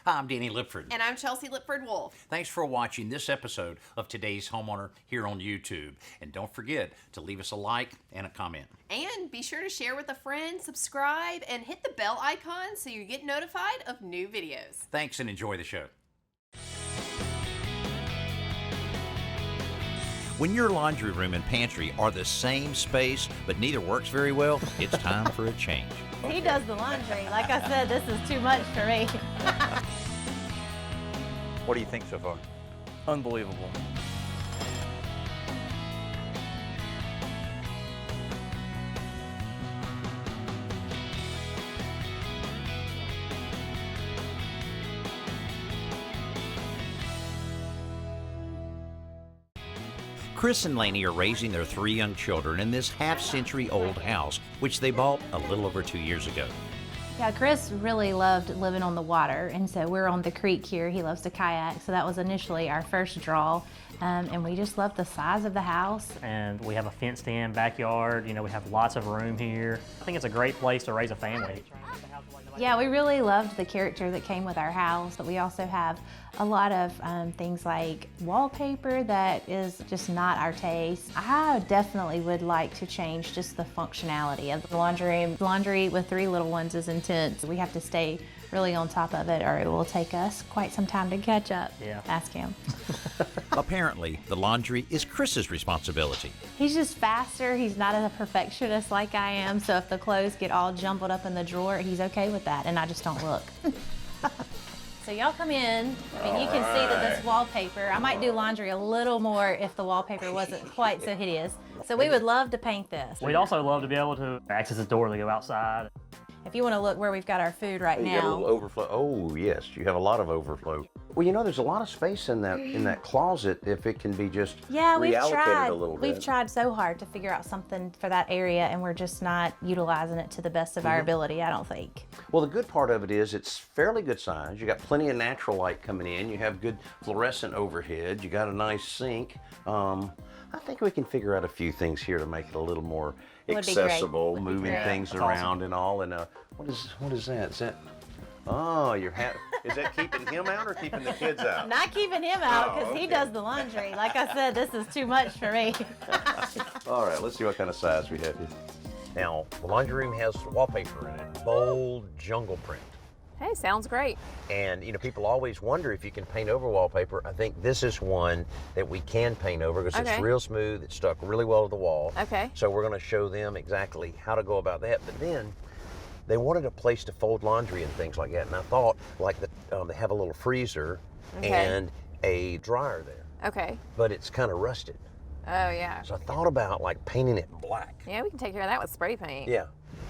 Hi, I'm Danny Lipford. And I'm Chelsea Lipford-Wolf. Thanks for watching this episode of Today's Homeowner here on YouTube. And don't forget to leave us a like and a comment. And be sure to share with a friend, subscribe, and hit the bell icon so you get notified of new videos. Thanks and enjoy the show. When your laundry room and pantry are the same space, but neither works very well, it's time for a change. He does the laundry. Like I said, this is too much for me. What do you think so far? Unbelievable. Chris and Lainey are raising their 3 young children in this half-century-old house, which they bought a little over 2 years ago. Yeah, Chris really loved living on the water, and so we're on the creek here. He loves to kayak, so that was initially our first draw, and we just loved the size of the house. And we have a fenced-in backyard. You know, we have lots of room here. I think it's a great place to raise a family. Yeah, we really loved the character that came with our house, but we also have a lot of things like wallpaper that is just not our taste. I definitely would like to change just the functionality of the laundry room. Laundry with 3 little ones is intense. We have to stay really on top of it or it will take us quite some time to catch up. Yeah. Ask him. Apparently, the laundry is Chris's responsibility. He's just faster. He's not a perfectionist like I am, so if the clothes get all jumbled up in the drawer, he's okay with that, and I just don't look. So y'all come in, and you can see that this wallpaper, I might do laundry a little more if the wallpaper wasn't quite so hideous. So we would love to paint this. We'd also love to be able to access the door to go outside. If you want to look where we've got our food right You got a little now. overflow. Oh yes, you have a lot of overflow. Well, you know, there's a lot of space in that closet if it can be just Yeah, we've reallocated a little bit. We've tried so hard to figure out something for that area, and we're just not utilizing it to the best of our ability, I don't think. Well, the good part of it is it's fairly good size. You got plenty of natural light coming in. You have good fluorescent overhead. You got a nice sink. I think we can figure out a few things here to make it a little more Would be great. accessible, Would be moving great. things That's around awesome. and all. And what is that? Is that? Oh, your hat. Is that keeping him out or keeping the kids out? Not keeping him out because he okay. does the laundry. Like I said, this is too much for me. All right, let's see what kind of size we have here. Now, the laundry room has wallpaper in it, bold jungle print. Hey, sounds great. And, you know, people always wonder if you can paint over wallpaper. I think this is one that we can paint over because it's Okay. real smooth. It's stuck really well to the wall. Okay. So we're going to show them exactly how to go about that. But then they wanted a place to fold laundry and things like that. And I thought, like, they have a little freezer Okay. and a dryer there. Okay. But it's kind of rusted. Oh, yeah. So I thought about, like, painting it black. Yeah, we can take care of that with spray paint. Yeah.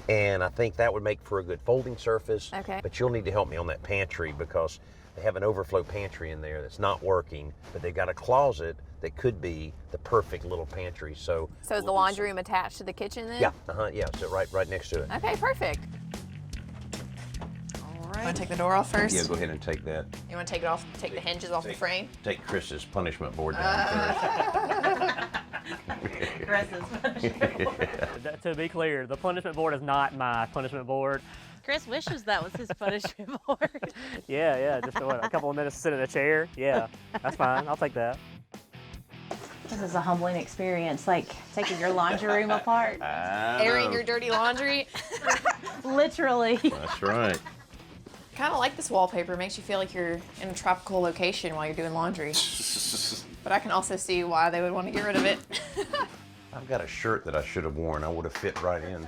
And I think that would make for a good folding surface. Okay. But you'll need to help me on that pantry because they have an overflow pantry in there that's not working, but they've got a closet that could be the perfect little pantry. So So is the laundry room attached to the kitchen then? Yeah, yeah, so right next to it. Okay, perfect. All right. Want to take the door off first? Yeah, go ahead and take that. You want to take it off, take the hinges off the frame? Take Chris's punishment board down first. To be clear, the punishment board is not my punishment board. Chris wishes that was his punishment board. Yeah, just a couple of minutes to sit in a chair. Yeah, that's fine. I'll take that. This is a humbling experience, like taking your laundry room apart. Airing your dirty laundry. Literally. That's right. Kind of like this wallpaper. Makes you feel like you're in a tropical location while you're doing laundry. But I can also see why they would want to get rid of it. I've got a shirt that I should have worn. I would have fit right in.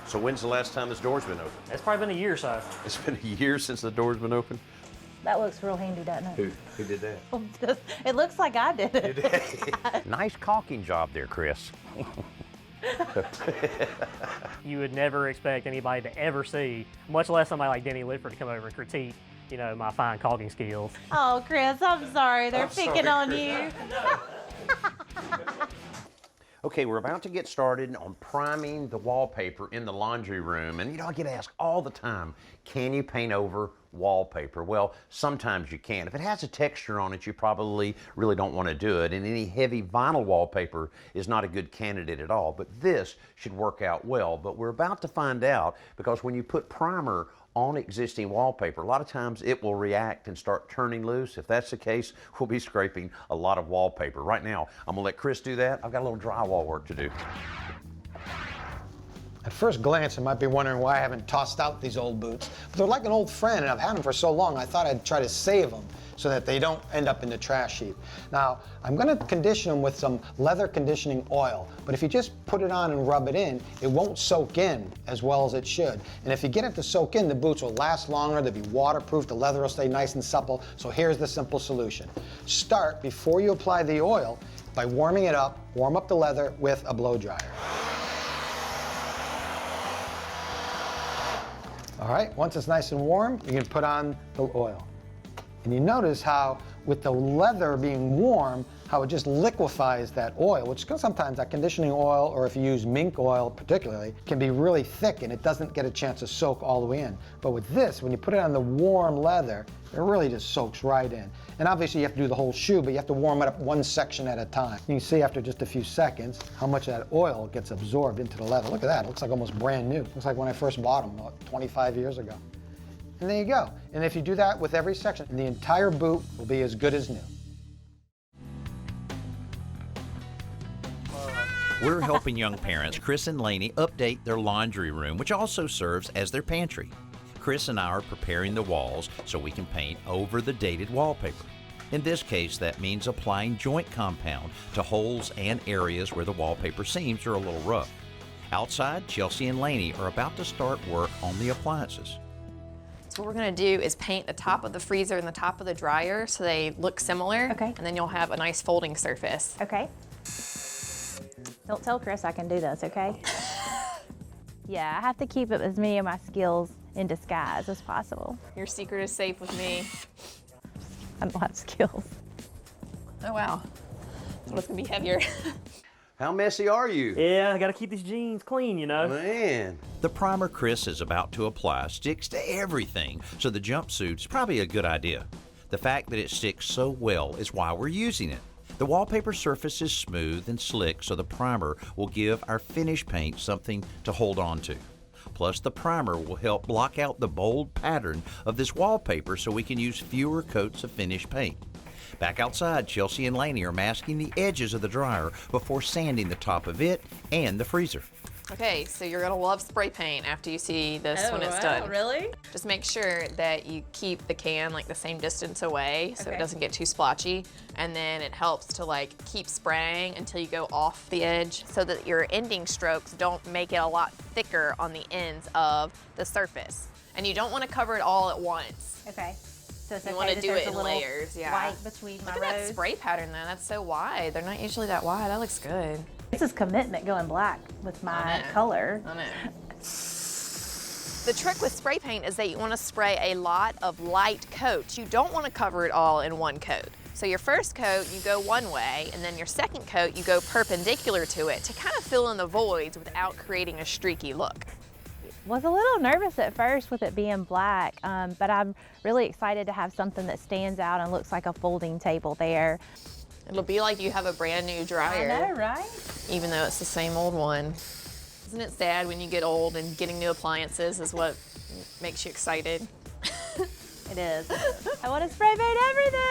So when's the last time this door's been open? It's probably been a year or so. It's been a year since the door's been open. That looks real handy, doesn't it? Who did that? It looks like I did it. Nice caulking job there, Chris. You would never expect anybody to ever see, much less somebody like Danny Lipford to come over and critique, you know, my fine caulking skills. Oh, Chris, I'm sorry. They're picking on Chris. you. Okay, we're about to get started on priming the wallpaper in the laundry room. And you know, I get asked all the time, can you paint over wallpaper? Well, sometimes you can. If it has a texture on it, you probably really don't want to do it. And any heavy vinyl wallpaper is not a good candidate at all. But this should work out well. But we're about to find out, because when you put primer on existing wallpaper, a lot of times it will react and start turning loose. If that's the case, we'll be scraping a lot of wallpaper. Right now, I'm gonna let Chris do that. I've got a little drywall work to do. At first glance, you might be wondering why I haven't tossed out these old boots. But they're like an old friend, and I've had them for so long, I thought I'd try to save them so that they don't end up in the trash heap. Now, I'm gonna condition them with some leather conditioning oil, but if you just put it on and rub it in, it won't soak in as well as it should. And if you get it to soak in, the boots will last longer, they'll be waterproof, the leather will stay nice and supple. So here's the simple solution. Start, before you apply the oil, by warming it up, warm up the leather with a blow dryer. All right, once it's nice and warm, you can put on the oil. And you notice how, with the leather being warm, how it just liquefies that oil, which sometimes that conditioning oil, or if you use mink oil particularly, can be really thick and it doesn't get a chance to soak all the way in. But with this, when you put it on the warm leather, it really just soaks right in. And obviously you have to do the whole shoe, but you have to warm it up one section at a time. You can see after just a few seconds how much of that oil gets absorbed into the leather. Look at that, it looks like almost brand new. Looks like when I first bought them, 25 years ago. And there you go. And if you do that with every section, the entire boot will be as good as new. We're helping young parents, Chris and Lainey, update their laundry room, which also serves as their pantry. Chris and I are preparing the walls so we can paint over the dated wallpaper. In this case, that means applying joint compound to holes and areas where the wallpaper seams are a little rough. Outside, Chelsea and Lainey are about to start work on the appliances. So what we're gonna do is paint the top of the freezer and the top of the dryer so they look similar. Okay. And then you'll have a nice folding surface. Okay. Don't tell Chris I can do this, okay? Yeah, I have to keep as many of my skills in disguise as possible. Your secret is safe with me. I don't have skills. Oh wow. So it's gonna be heavier. How messy are you? Yeah, I gotta keep these jeans clean, you know. Man. The primer Chris is about to apply sticks to everything, so the jumpsuit's probably a good idea. The fact that it sticks so well is why we're using it. The wallpaper surface is smooth and slick, so the primer will give our finish paint something to hold on to. Plus, the primer will help block out the bold pattern of this wallpaper so we can use fewer coats of finish paint. Back outside, Chelsea and Lainey are masking the edges of the dryer before sanding the top of it and the freezer. Okay, so you're gonna love spray paint after you see this when it's done. Really? Just make sure that you keep the can like the same distance away so Okay. it doesn't get too splotchy. And then it helps to like keep spraying until you go off the edge so that your ending strokes don't make it a lot thicker on the ends of the surface. And you don't wanna cover it all at once. Okay. So it's You okay wanna that do there's it a in little layers, yeah. white between my Look at that rows. spray pattern though, that's so wide. They're not usually that wide, that looks good. This is commitment going black with my know. color. I know. The trick with spray paint is that you want to spray a lot of light coats. You don't want to cover it all in one coat. So your first coat, you go one way, and then your second coat, you go perpendicular to it to kind of fill in the voids without creating a streaky look. Was a little nervous at first with it being black, but I'm really excited to have something that stands out and looks like a folding table there. It'll be like you have a brand new dryer. I know, right? Even though it's the same old one. Isn't it sad when you get old and getting new appliances is what makes you excited? It is. I want to spray paint everything!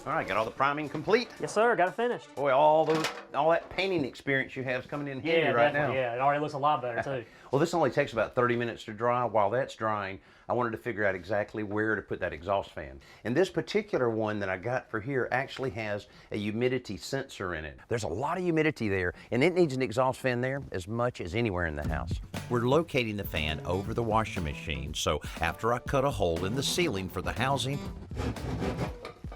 All right, got all the priming complete? Yes, sir, got it finished. Boy, all that painting experience you have is coming in handy Yeah, right definitely, now. yeah. It already looks a lot better, too. Well, this only takes about 30 minutes to dry. While that's drying, I wanted to figure out exactly where to put that exhaust fan. And this particular one that I got for here actually has a humidity sensor in it. There's a lot of humidity there, and it needs an exhaust fan there as much as anywhere in the house. We're locating the fan over the washing machine, so after I cut a hole in the ceiling for the housing,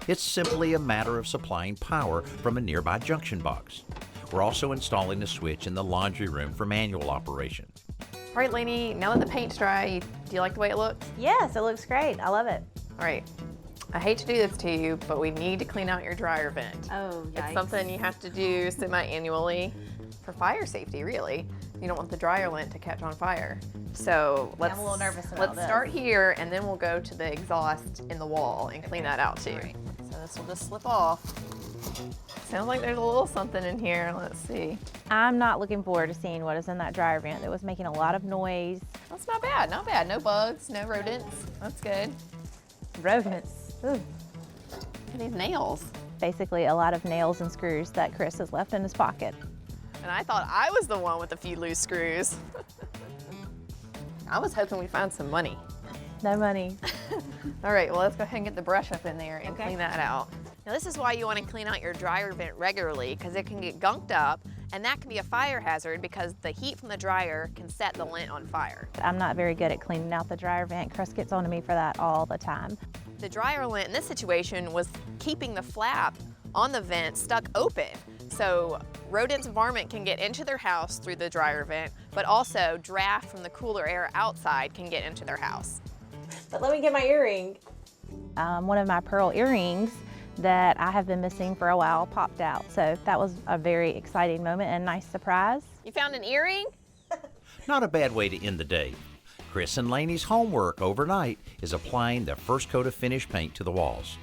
it's simply a matter of supplying power from a nearby junction box. We're also installing a switch in the laundry room for manual operation. All right, Lainey, now that the paint's dry, do you like the way it looks? Yes, it looks great. I love it. All right, I hate to do this to you, but we need to clean out your dryer vent. Oh, It's something you have to do semi-annually for fire safety, really. You don't want the dryer lint to catch on fire. So let's, I'm a little nervous about let's this. start here, and then we'll go to the exhaust in the wall and clean that out too. So this will just slip off. Sounds like there's a little something in here. Let's see. I'm not looking forward to seeing what is in that dryer vent that was making a lot of noise. That's not bad, not bad. No bugs, no rodents. That's good. Rodents. Ooh. Look at these nails. Basically a lot of nails and screws that Chris has left in his pocket. And I thought I was the one with a few loose screws. I was hoping we'd find some money. No money. All right, well, let's go ahead and get the brush up in there and clean that out. Now, this is why you want to clean out your dryer vent regularly, because it can get gunked up, and that can be a fire hazard because the heat from the dryer can set the lint on fire. I'm not very good at cleaning out the dryer vent. Chris gets on to me for that all the time. The dryer lint in this situation was keeping the flap on the vent stuck open. So rodents and varmint can get into their house through the dryer vent, but also draft from the cooler air outside can get into their house. But let me get my earring. One of my pearl earrings that I have been missing for a while popped out. So that was a very exciting moment and nice surprise. You found an earring? Not a bad way to end the day. Chris and Laney's homework overnight is applying the first coat of finish paint to the walls.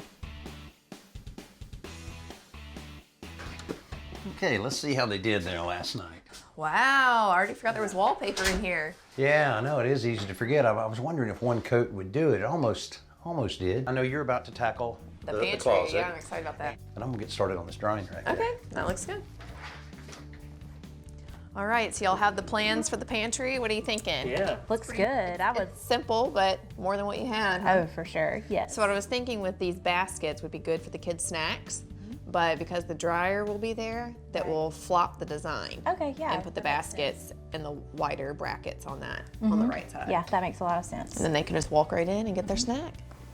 Okay, let's see how they did there last night. Wow, I already forgot there was wallpaper in here. Yeah, I know, it is easy to forget. I was wondering if one coat would do it. It almost did. I know you're about to tackle The the pantry, closet. yeah, I'm excited about that. And I'm gonna get started on this drying rack. Okay, that looks good. All right, so y'all have the plans for the pantry. What are you thinking? Yeah. Looks good. I would. It's simple, but more than what you had. Oh, for sure. Yes. So what I was thinking with these baskets would be good for the kids' snacks, but because the dryer will be there, that will flop the design. Okay, yeah. And put the baskets in the wider brackets on that, on the right side. Yeah, that makes a lot of sense. And then they can just walk right in and get their snack.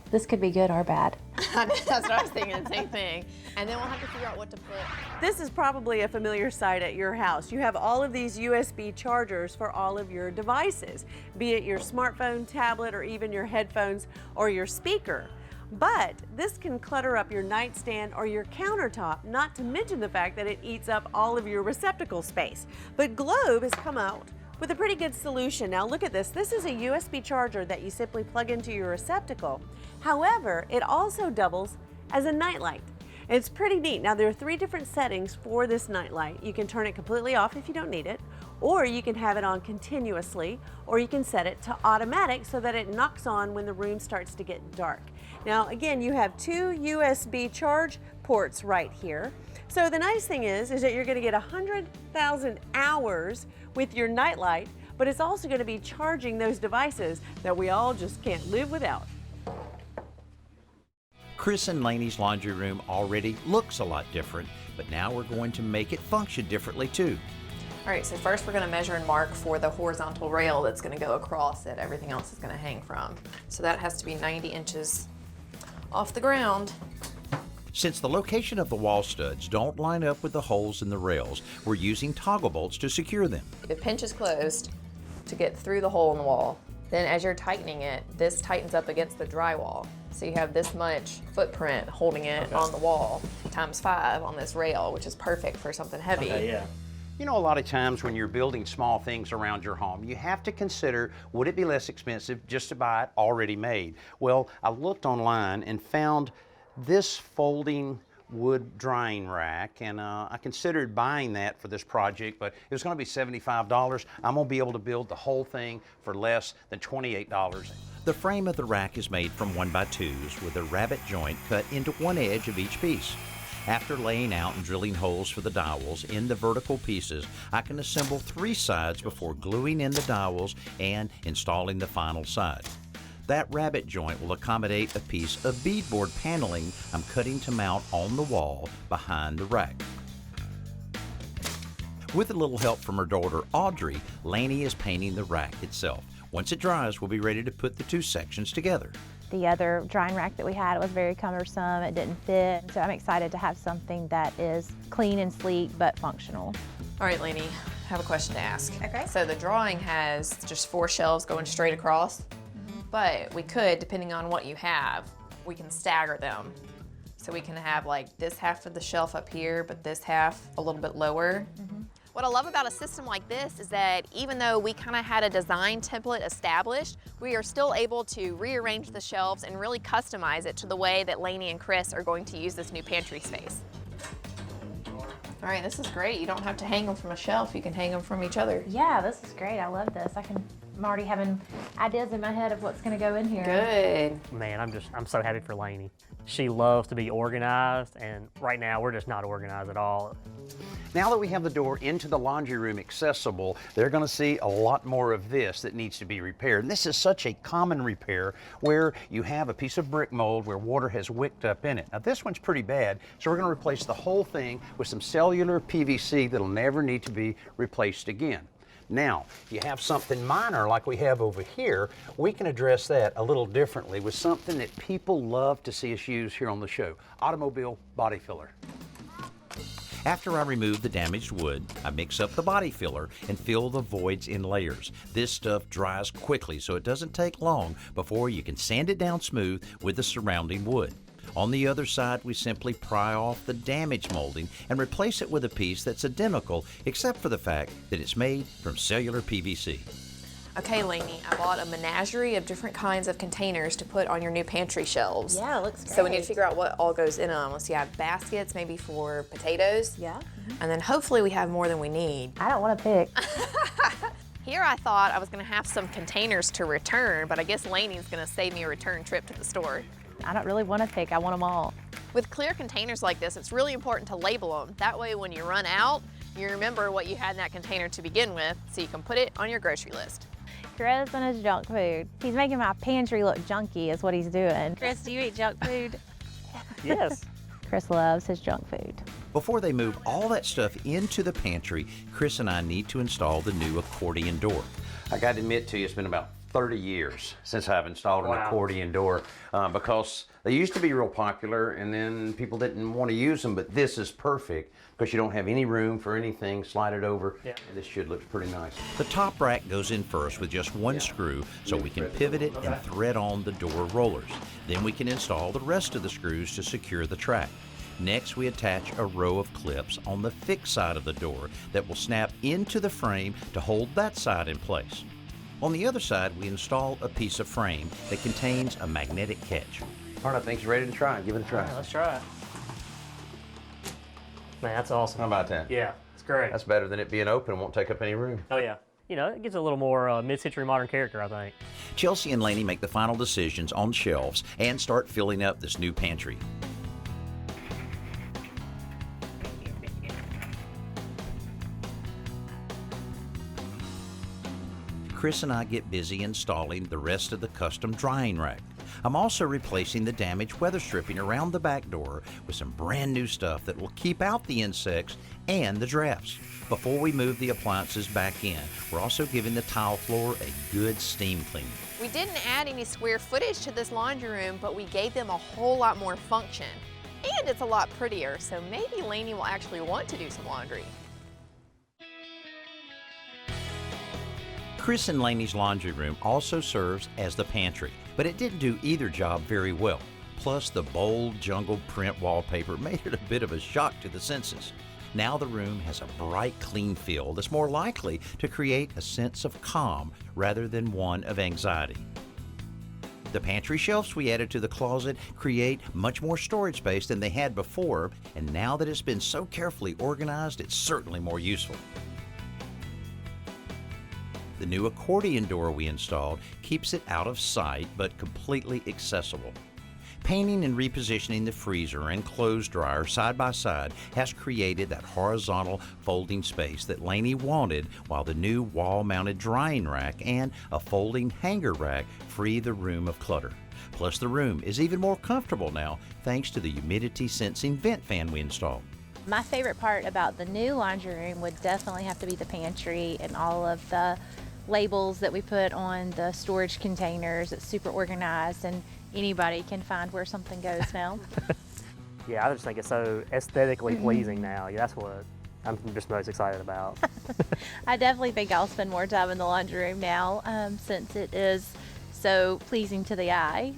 This could be good or bad. That's what I was thinking, same thing. And then we'll have to figure out what to put. This is probably a familiar sight at your house. You have all of these USB chargers for all of your devices, be it your smartphone, tablet, or even your headphones or your speaker. But this can clutter up your nightstand or your countertop, not to mention the fact that it eats up all of your receptacle space. But Globe has come out with a pretty good solution. Now look at this. This is a USB charger that you simply plug into your receptacle. However, it also doubles as a nightlight. It's pretty neat. Now there are 3 different settings for this nightlight. You can turn it completely off if you don't need it, or you can have it on continuously, or you can set it to automatic so that it knocks on when the room starts to get dark. Now again, you have 2 USB charge ports right here. So the nice thing is that you're going to get 100,000 hours with your nightlight, but it's also going to be charging those devices that we all just can't live without. Chris and Laney's laundry room already looks a lot different, but now we're going to make it function differently too. All right, so first we're gonna measure and mark for the horizontal rail that's gonna go across that everything else is gonna hang from. So that has to be 90 inches off the ground. Since the location of the wall studs don't line up with the holes in the rails, we're using toggle bolts to secure them. The pinch is closed to get through the hole in the wall. Then as you're tightening it, this tightens up against the drywall. So you have this much footprint holding it on the wall, ×5 on this rail, which is perfect for something heavy. Okay, yeah. You know, a lot of times when you're building small things around your home, you have to consider, would it be less expensive just to buy it already made? Well, I looked online and found this folding wood drying rack, and I considered buying that for this project, but it was going to be $75. I'm going to be able to build the whole thing for less than $28. The frame of the rack is made from 1x2s with a rabbet joint cut into one edge of each piece. After laying out and drilling holes for the dowels in the vertical pieces, I can assemble 3 sides before gluing in the dowels and installing the final side. That rabbet joint will accommodate a piece of beadboard paneling I'm cutting to mount on the wall behind the rack. With a little help from her daughter Audrey, Laney is painting the rack itself. Once it dries, we'll be ready to put the 2 sections together. The other drying rack that we had was very cumbersome. It didn't fit. So I'm excited to have something that is clean and sleek but functional. All right, Lainey, I have a question to ask. Okay. So the drawing has just 4 shelves going straight across, but we could, depending on what you have, we can stagger them. So we can have like this half of the shelf up here, but this half a little bit lower. What I love about a system like this is that even though we kind of had a design template established, we are still able to rearrange the shelves and really customize it to the way that Lainey and Chris are going to use this new pantry space. All right, this is great. You don't have to hang them from a shelf. You can hang them from each other. Yeah, this is great. I love this. I'm already having ideas in my head of what's going to go in here. Good. Man, I'm so happy for Lainey. She loves to be organized, and right now we're just not organized at all. Now that we have the door into the laundry room accessible, they're going to see a lot more of this that needs to be repaired. And this is such a common repair where you have a piece of brick mold where water has wicked up in it. Now this one's pretty bad, so we're going to replace the whole thing with some cellular PVC that'll never need to be replaced again. Now, if you have something minor like we have over here, we can address that a little differently with something that people love to see us use here on the show, automobile body filler. After I remove the damaged wood, I mix up the body filler and fill the voids in layers. This stuff dries quickly, so it doesn't take long before you can sand it down smooth with the surrounding wood. On the other side, we simply pry off the damaged molding and replace it with a piece that's identical, except for the fact that it's made from cellular PVC. Okay, Lainey, I bought a menagerie of different kinds of containers to put on your new pantry shelves. Yeah, it looks great. So we need to figure out what all goes in them. So you have baskets, maybe for potatoes. Yeah. And then hopefully we have more than we need. I don't want to pick. Here I thought I was going to have some containers to return, but I guess Lainey's going to save me a return trip to the store. I don't really want to pick. I want them all. With clear containers like this, it's really important to label them. That way when you run out, you remember what you had in that container to begin with, so you can put it on your grocery list. Chris and his junk food. He's making my pantry look junky is what he's doing. Chris, do you eat junk food? Yes. Chris loves his junk food. Before they move all that stuff into the pantry, Chris and I need to install the new accordion door. I got to admit to you, it's been about 30 years since I've installed an Wow. accordion door because they used to be real popular and then people didn't want to use them, but this is perfect because you don't have any room for anything, slide it over, Yeah. and this should look pretty nice. The top rack goes in first with just one screw so we can pivot it and thread on the door rollers. Then we can install the rest of the screws to secure the track. Next, we attach a row of clips on the fixed side of the door that will snap into the frame to hold that side in place. On the other side, we install a piece of frame that contains a magnetic catch. All right, I think you're ready to try. Give it a try. Yeah, let's try it. Man, that's awesome. How about that? Yeah, it's great. That's better than it being open and won't take up any room. Oh yeah. You know, it gives a little more mid-century modern character, I think. Chelsea and Lainey make the final decisions on shelves and start filling up this new pantry. Chris and I get busy installing the rest of the custom drying rack. I'm also replacing the damaged weather stripping around the back door with some brand new stuff that will keep out the insects and the drafts. Before we move the appliances back in, we're also giving the tile floor a good steam cleaning. We didn't add any square footage to this laundry room, but we gave them a whole lot more function. And it's a lot prettier, so maybe Lainey will actually want to do some laundry. Chris and Lainey's laundry room also serves as the pantry, but it didn't do either job very well. Plus, the bold jungle print wallpaper made it a bit of a shock to the senses. Now the room has a bright, clean feel that's more likely to create a sense of calm rather than one of anxiety. The pantry shelves we added to the closet create much more storage space than they had before, and now that it's been so carefully organized, it's certainly more useful. The new accordion door we installed keeps it out of sight but completely accessible. Painting and repositioning the freezer and clothes dryer side by side has created that horizontal folding space that Lainey wanted, while the new wall-mounted drying rack and a folding hanger rack free the room of clutter. Plus, the room is even more comfortable now thanks to the humidity sensing vent fan we installed. My favorite part about the new laundry room would definitely have to be the pantry and all of the labels that we put on the storage containers. It's super organized and anybody can find where something goes now. Yeah, I just think it's so aesthetically pleasing now. Yeah, that's what I'm just most excited about. I definitely think I'll spend more time in the laundry room now since it is so pleasing to the eye.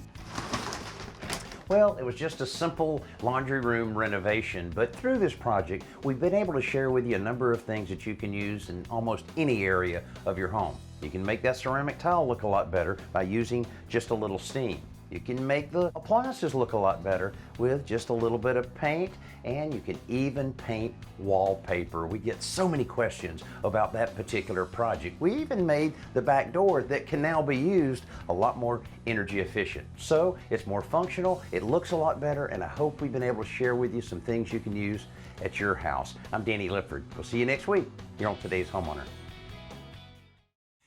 Well, it was just a simple laundry room renovation, but through this project, we've been able to share with you a number of things that you can use in almost any area of your home. You can make that ceramic tile look a lot better by using just a little steam. You can make the appliances look a lot better with just a little bit of paint, and you can even paint wallpaper. We get so many questions about that particular project. We even made the back door that can now be used a lot more energy efficient. So it's more functional, it looks a lot better, and I hope we've been able to share with you some things you can use at your house. I'm Danny Lipford. We'll see you next week here on Today's Homeowner.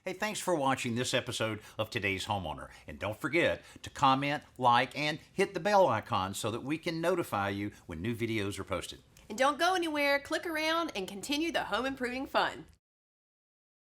Hey, thanks for watching this episode of Today's Homeowner. And don't forget to comment, like, and hit the bell icon so that we can notify you when new videos are posted. And don't go anywhere, click around and continue the home improving fun.